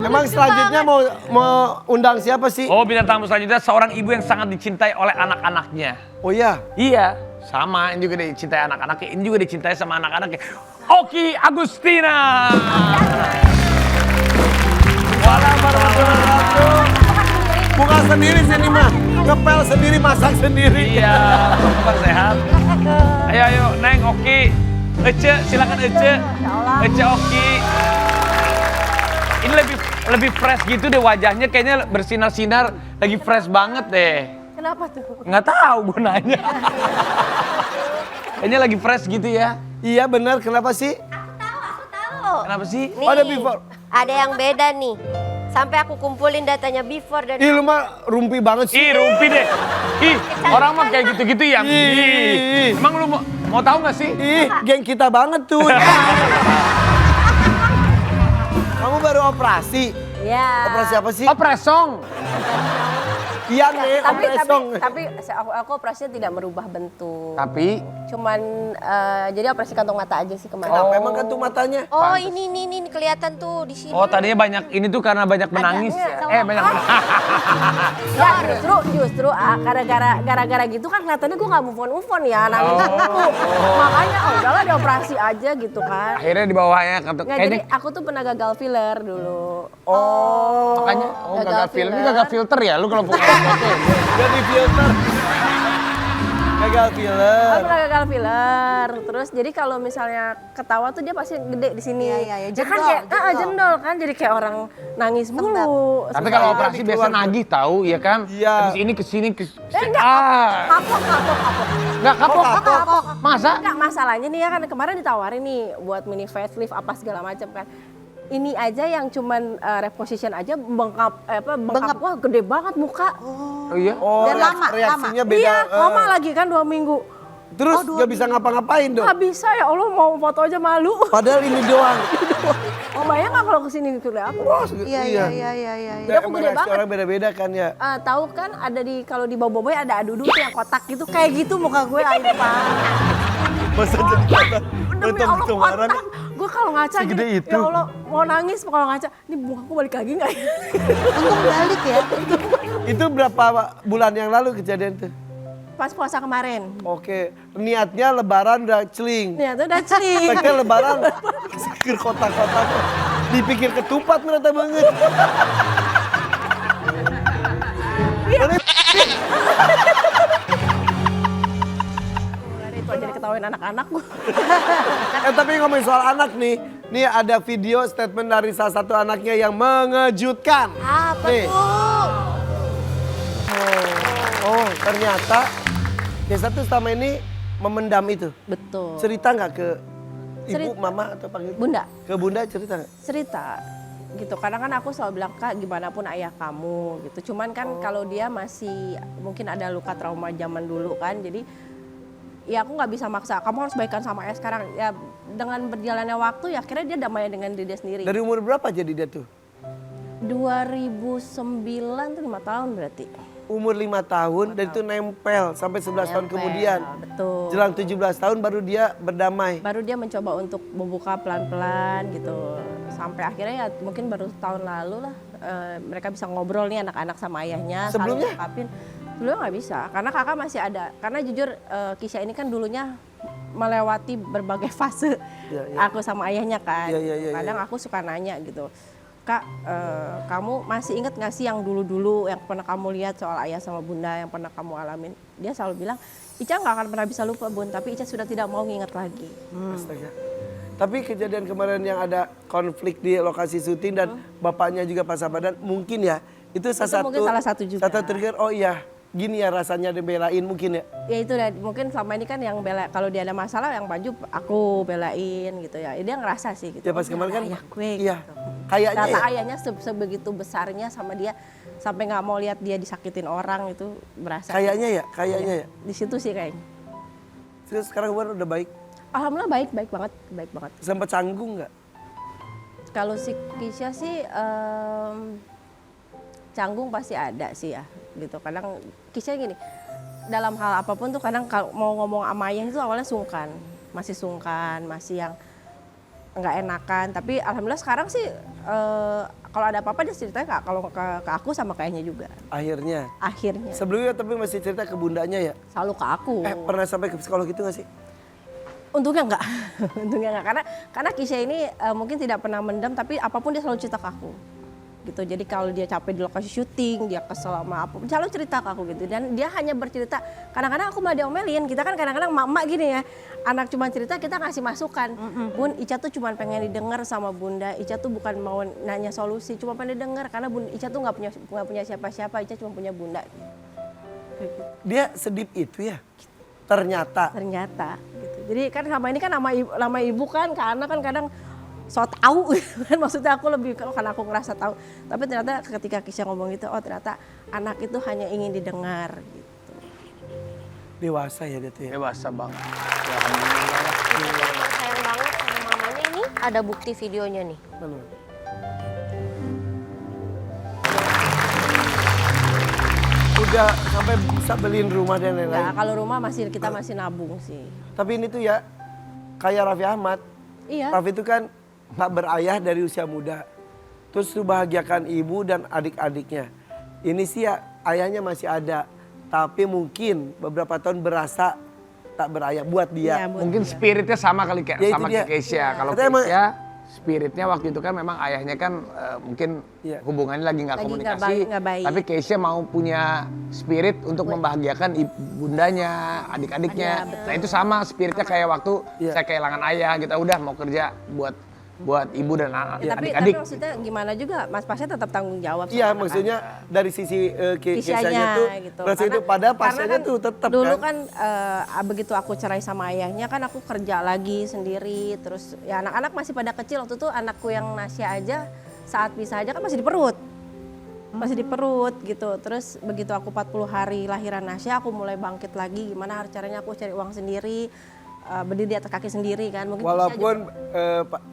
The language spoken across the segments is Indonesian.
Emang selanjutnya mau undang siapa sih? Oh, bintang tamu selanjutnya seorang ibu yang sangat dicintai oleh anak-anaknya. Oh iya? Iya, sama. Ini juga dicintai anak-anaknya. Ini juga dicintai sama anak-anaknya. Oki Agustina. Waalaikumsalam warahmatullahi wabarakatuh. Buka sendiri sini mah. Ngepel sendiri, masak sendiri. Iya, apa kabar sehat? Ayo, ayo, Neng, Oki. Ece, silakan Ece. Ece, Oki. Ini lebih fresh gitu deh wajahnya, kayaknya bersinar-sinar, lagi fresh banget deh. Kenapa tuh? Nggak tahu gue nanya. Kayaknya lagi fresh gitu ya. Iya benar, kenapa sih? Aku tahu. Kenapa sih? Nih, Oh, ada before. Ada yang beda nih. Sampai aku kumpulin datanya before dan Ih lu mah rumpi banget sih. Ih, rumpi deh. Ih, orang mah kayak gitu-gitu ya. Ih. Ih. Emang lu mau tahu nggak sih? Ih, geng kita banget tuh. Kamu baru operasi? ya. Operasi apa sih? Oh, presong. Iya nih, operasi. Tapi aku operasinya tidak merubah bentuk. Tapi Cuman jadi operasi kantong mata aja sih kemarin. Kenapa emang kantung matanya? Oh ini kelihatan tuh di sini. oh tadinya banyak ini tuh karena banyak menangis. Ada, Banyak menangis. Ya justru gara-gara gitu kan kelihatannya gue nggak move on ya nangis dulu. Makanya udahlah dioperasi aja gitu kan. Akhirnya di bawahnya Nggak, kayaknya jadi aku tuh pernah gagal filler dulu. Oh, makanya gagal gagal film. Ini filler. gagal filter ya lu kalau punya foto. jadi filter. Gagal Aku filler. pernah gagal filler. Terus jadi kalau misalnya ketawa tuh dia pasti gede di sini. Iya. Dia kan Jendol, kayak jendol. jendol kan jadi kayak orang nangis mulu. Tapi kalau operasi biasa nagih tahu ya kan? Iya. Habis ini ke sini Enggak, kapok. Enggak kapok. Kapok. Masa? Enggak, masalahnya nih ya kan kemarin ditawarin nih buat mini facelift apa segala macam kan. Ini aja yang cuman reposition aja bengkak wah gede banget muka. Oh iya. Oh, Dan lama, reaksinya beda. Iya, lama lagi kan 2 minggu. Terus gak bisa ngapa-ngapain dong. Nggak bisa ya Allah mau foto aja malu. Padahal ini doang. Oh bayang nggak kalau kesini kelihatan? Iya. Ya, aku emang gede reaksi banget. orang beda-beda kan ya. Tahu kan ada di kalau di Boboiboy ada adu tuh yang kotak gitu kayak gitu muka gue aja Pak. Masa jadi kata Demi nonton Allah kemarin. kotak. Gue kalau ngaca Segede gini, itu. ya Allah mau nangis kalau ngaca. Ini mukaku balik lagi nggak ya? Untung balik ya. Itu berapa bulan yang lalu kejadian tuh? Pas puasa kemarin. Oke, niatnya lebaran udah celing. Ternyata udah celing. Efeknya lebaran pikir kotak-kotak. Dipikir ketupat ternyata banget. Itu aja diketawain anak-anak gue. Tapi ngomongin soal anak nih. Nih ada video statement dari salah satu anaknya yang mengejutkan. Apa Nih. tuh? Oh, ternyata Desa tuh selama ini memendam itu. Betul. Cerita nggak ke ibu, Cerita. mama atau panggil? Bunda. Ke bunda cerita nggak? Cerita gitu kadang kan aku selalu bilang Kak gimana pun ayah kamu gitu cuman kan kalau dia masih mungkin ada luka trauma zaman dulu kan jadi ya aku nggak bisa maksa kamu harus baikan sama ayah sekarang ya dengan berjalannya waktu ya akhirnya dia damai dengan diri dia sendiri. Dari umur berapa jadi dia tuh? 2009 tuh 5 tahun berarti. Umur 5 tahun dan itu nempel sampai 11 tahun Nempel, kemudian. betul. Jelang 17 tahun baru dia berdamai. Baru dia mencoba untuk membuka pelan-pelan gitu sampai akhirnya ya mungkin baru tahun lalu lah mereka bisa ngobrol nih anak-anak sama ayahnya. Sebelumnya? Saling ungkapin. Sebelumnya nggak bisa karena kakak masih ada karena jujur Kisha ini kan dulunya melewati berbagai fase Ya, ya. aku sama ayahnya kan. Ya, ya, ya, Kadang ya. aku suka nanya gitu. Kak, kamu masih inget gak sih yang dulu-dulu yang pernah kamu lihat soal ayah sama bunda yang pernah kamu alamin? Dia selalu bilang, Ica gak akan pernah bisa lupa bun, tapi Ica sudah tidak mau nginget lagi. Astaga. Tapi kejadian kemarin yang ada konflik di lokasi syuting dan bapaknya juga pasang badan mungkin ya itu salah mungkin salah satu juga. Satu trigger, oh iya gini ya rasanya dibelain mungkin ya. Ya itu dah, mungkin selama ini kan yang bela, kalau dia ada masalah yang baju aku belain gitu ya. Dia ngerasa sih gitu. Ya pas Oh, kemarin kan ayah gue iya gitu. kayaknya Ternyata ya. ayahnya sebegitu besarnya sama dia sampai nggak mau lihat dia disakitin orang itu berasa. Kayaknya ya. Di situ sih kayaknya. Terus sekarang hubungan udah baik. Alhamdulillah baik banget. Sempat canggung nggak? Kalau si Kisha sih canggung pasti ada sih ya gitu. Kadang Kisha gini, dalam hal apapun tuh kadang kalau mau ngomong sama ayah itu awalnya sungkan, masih yang nggak enakan. Tapi alhamdulillah sekarang sih kalau ada apa-apa dia ceritanya kalau ke aku sama kayaknya juga. Akhirnya. Akhirnya Sebelumnya tapi masih cerita ke bundanya ya? selalu ke aku. Pernah sampai ke psikolog itu gak sih? Untungnya enggak. Untungnya enggak karena Kisha ini mungkin tidak pernah mendem tapi apapun dia selalu cerita ke aku. Gitu. Jadi kalau dia capek di lokasi syuting, dia kesel sama apa, selalu cerita ke aku gitu. Dan dia hanya bercerita, kadang-kadang aku malah diomelin. Kita kan kadang-kadang mak-mak gini ya, anak cuma cerita kita ngasih masukan. Bun, Ica tuh cuma pengen didengar sama Bunda. Ica tuh bukan mau nanya solusi, cuma pengen didengar karena Bunda Ica tuh nggak punya siapa-siapa. Ica cuma punya Bunda. Gitu. Dia sedip itu ya? Ternyata. Gitu. Jadi kan sama ini kan nama ibu kan, karena kan kadang so tahu kan, maksudnya aku lebih karena aku ngerasa tahu. Tapi ternyata ketika Kisha ngomong gitu, oh ternyata anak itu hanya ingin didengar gitu. Dewasa ya dia tuh ya? Dewasa banget. Ya, alhamdulillah. Sayang banget sama mamanya ini. Ada bukti videonya nih. Mana? Udah sampai bisa beliin rumah dan Enggak, lain-lain. kalau rumah kita masih nabung sih. Tapi ini tuh ya kayak Raffi Ahmad. Iya. Raffi itu kan tak berayah dari usia muda. Terus tuh bahagiakan ibu dan adik-adiknya. Ini sih ya ayahnya masih ada. Tapi mungkin beberapa tahun berasa tak berayah buat dia. Iya, buat Mungkin dia. spiritnya sama kali kayak Ya, itu sama dia. kayak Keisha. Kalau Katanya emang- Keisha spiritnya waktu itu kan memang ayahnya kan mungkin Iya. hubungannya lagi nggak Lagi komunikasi. nggak baik. Tapi Keisha mau punya spirit untuk membahagiakan bundanya, adik-adiknya. Iya, betul. Nah itu sama spiritnya kayak waktu Iya. saya kehilangan ayah gitu. Udah mau kerja buat ibu dan Ya, tapi adik-adik. maksudnya gimana juga Mas Pasha tetap tanggung jawab. Iya sama maksudnya dari sisi kisahnya Kisahnya tuh gitu. berasa itu pada karena pasiennya kan tuh tetap dulu kan. kan begitu aku cerai sama ayahnya kan aku kerja lagi sendiri, terus ya anak-anak masih pada kecil. Waktu itu anakku yang Nasya aja saat bisa aja kan masih di perut. Masih di perut gitu. Terus begitu aku 40 hari lahiran Nasya, aku mulai bangkit lagi. Gimana caranya aku cari uang sendiri, berdiri di atas kaki sendiri kan. Mungkin Walaupun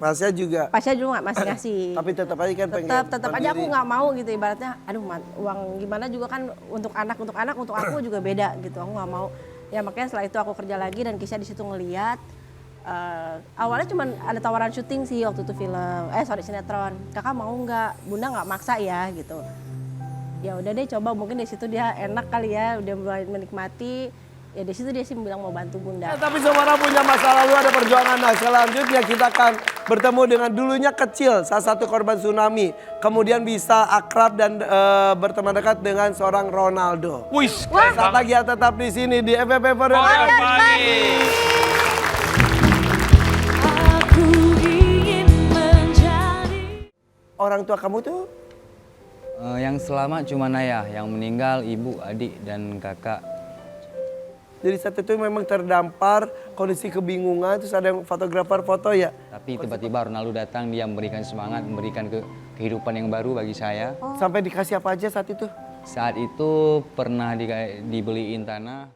Pasya juga. Pasha juga masih ngasih. Tapi tetap aja kan pengen tetap aja aku mandiri. nggak mau gitu, ibaratnya aduh uang gimana juga kan untuk anak untuk aku juga beda gitu, aku nggak mau. Ya makanya setelah itu aku kerja lagi dan Kisha di situ ngeliat awalnya cuma ada tawaran syuting sih waktu itu sinetron. Kakak mau nggak? Bunda nggak maksa ya gitu. Ya udah deh coba, mungkin di situ dia enak kali ya, udah mulai menikmati. Ya di situ dia sih bilang mau bantu Bunda. Tapi saudara punya masa lalu, ada perjuangan. Nah selanjutnya kita akan bertemu dengan dulunya kecil, salah satu korban tsunami. Kemudian bisa akrab dan berteman dekat dengan seorang Ronaldo. Wih, Saat lagi ya tetap di sini di FVP for Korean Real. Pagi. Orang tua kamu tuh Yang selamat cuma ayah, yang meninggal ibu, adik, dan kakak. jadi saat itu memang terdampar kondisi kebingungan, terus ada yang fotografer foto ya. Tapi tiba-tiba Ronaldo datang, dia memberikan semangat, memberikan kehidupan yang baru bagi saya. Sampai dikasih apa aja saat itu? Saat itu pernah dibeliin tanah.